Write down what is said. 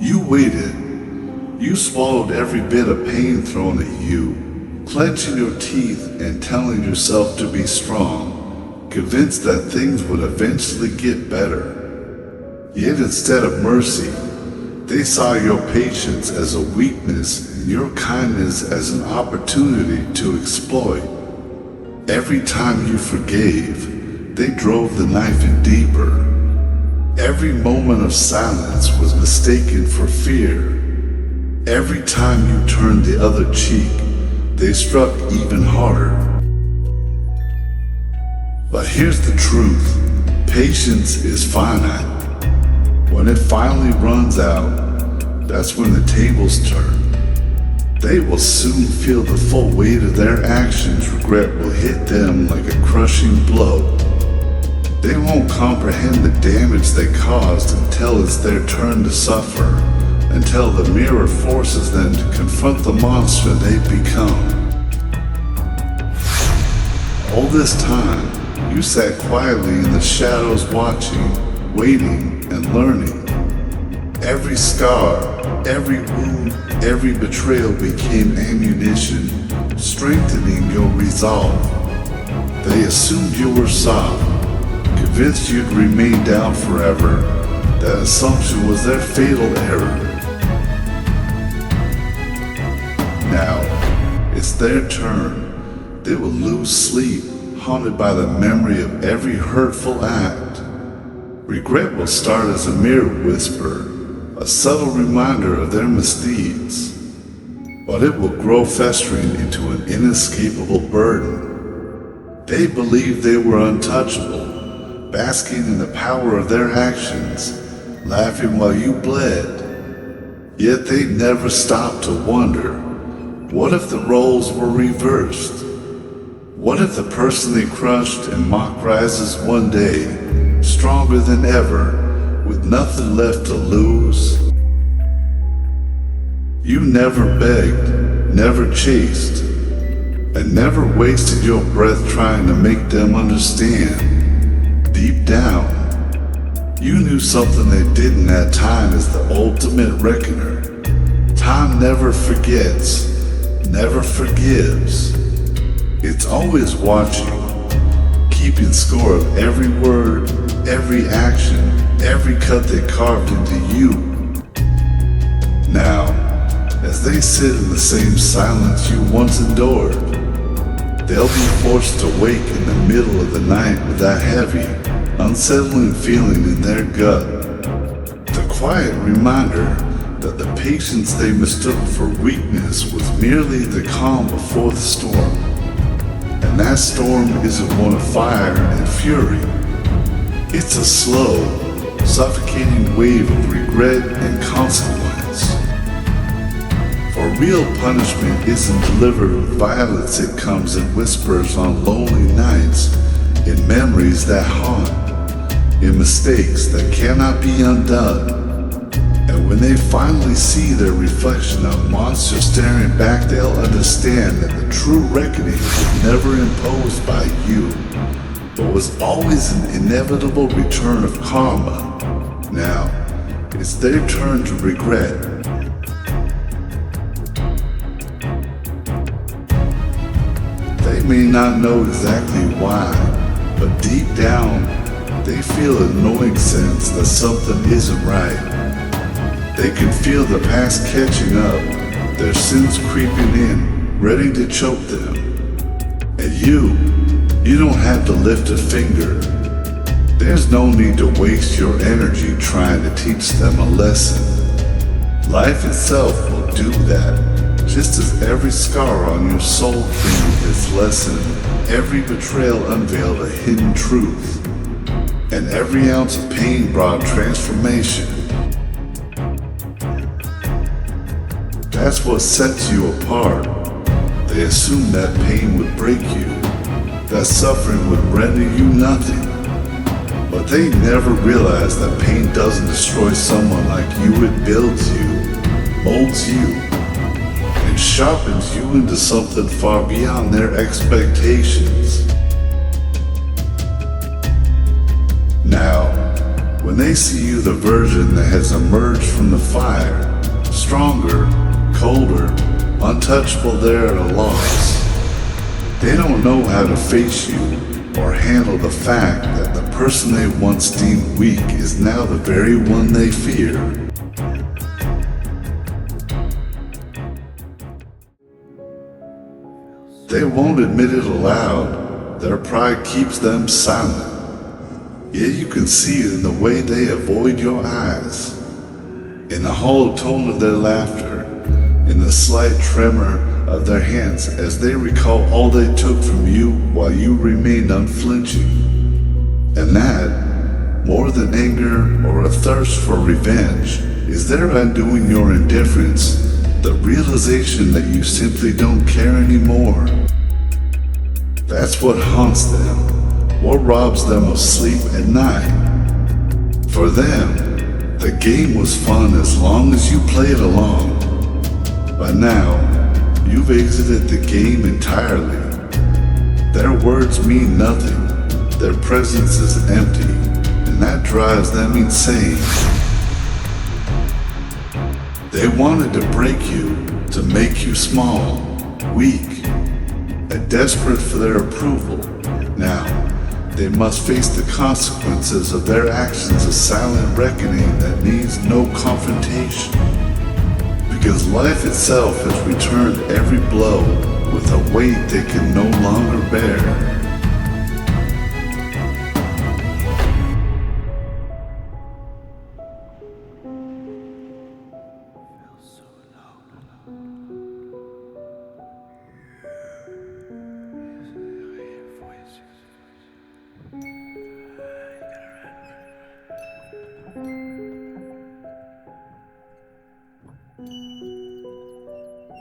You waited. You swallowed every bit of pain thrown at you, clenching your teeth and telling yourself to be strong, convinced that things would eventually get better. Yet instead of mercy, they saw your patience as a weakness and your kindness as an opportunity to exploit. Every time you forgave, they drove the knife in deeper. Every moment of silence was mistaken for fear. Every time you turned the other cheek, they struck even harder. But here's the truth. Patience is finite. When it finally runs out, that's when the tables turn. They will soon feel the full weight of their actions. Regret will hit them like a crushing blow. They won't comprehend the damage they caused until it's their turn to suffer, until the mirror forces them to confront the monster they've become. All this time, you sat quietly in the shadows watching, waiting, and learning. Every scar, every wound, every betrayal became ammunition, strengthening your resolve. They assumed you were soft, convinced you'd remain down forever. That assumption was their fatal error. Now, it's their turn. They will lose sleep, haunted by the memory of every hurtful act. Regret will start as a mere whisper, a subtle reminder of their misdeeds, but it will grow festering into an inescapable burden. They believed they were untouchable, basking in the power of their actions, laughing while you bled. Yet they never stopped to wonder, what if the roles were reversed? What if the person they crushed and mocked rises one day, stronger than ever, with nothing left to lose? You never begged, never chased, and never wasted your breath trying to make them understand. Deep down, you knew something they didn't. That time is the ultimate reckoner. Time never forgets, never forgives. It's always watching, keeping score of every word, every action, every cut they carved into you. Now, as they sit in the same silence you once endured, they'll be forced to wake in the middle of the night with that heavy, unsettling feeling in their gut. The quiet reminder that the patience they mistook for weakness was merely the calm before the storm. And that storm isn't one of fire and fury. It's a slow, suffocating wave of regret and consequence. For real punishment isn't delivered with violence, it comes in whispers on lonely nights, in memories that haunt, in mistakes that cannot be undone. And when they finally see their reflection of monster staring back, they'll understand that the true reckoning was never imposed by you, but was always an inevitable return of karma. Now, it's their turn to regret. They may not know exactly why, but deep down, they feel a knowing sense that something isn't right. They can feel the past catching up, their sins creeping in, ready to choke them. And you don't have to lift a finger. There's no need to waste your energy trying to teach them a lesson. Life itself will do that, just as every scar on your soul came its lesson. Every betrayal unveiled a hidden truth, and every ounce of pain brought transformation. That's what sets you apart. They assume that pain would break you, that suffering would render you nothing. But they never realize that pain doesn't destroy someone like you. It builds you, molds you, and sharpens you into something far beyond their expectations. Now, when When they see you the version that has emerged from the fire, stronger, colder, untouchable, they're at a loss. They don't know how to face you or handle the fact that the person they once deemed weak is now the very one they fear. They won't admit it aloud. Their pride keeps them silent. Yet you can see it in the way they avoid your eyes, in the hollow tone of their laughter, in the slight tremor of their hands as they recall all they took from you while you remained unflinching. And that, more than anger or a thirst for revenge, is their undoing your indifference, the realization that you simply don't care anymore. That's what haunts them, what robs them of sleep at night. For them, the game was fun as long as you played along. But now, you've exited the game entirely. Their words mean nothing, their presence is empty, and that drives them insane. They wanted to break you, to make you small, weak, and desperate for their approval. Now, they must face the consequences of their actions, a silent reckoning that needs no confrontation. Because life itself has returned every blow with a weight they can no longer bear.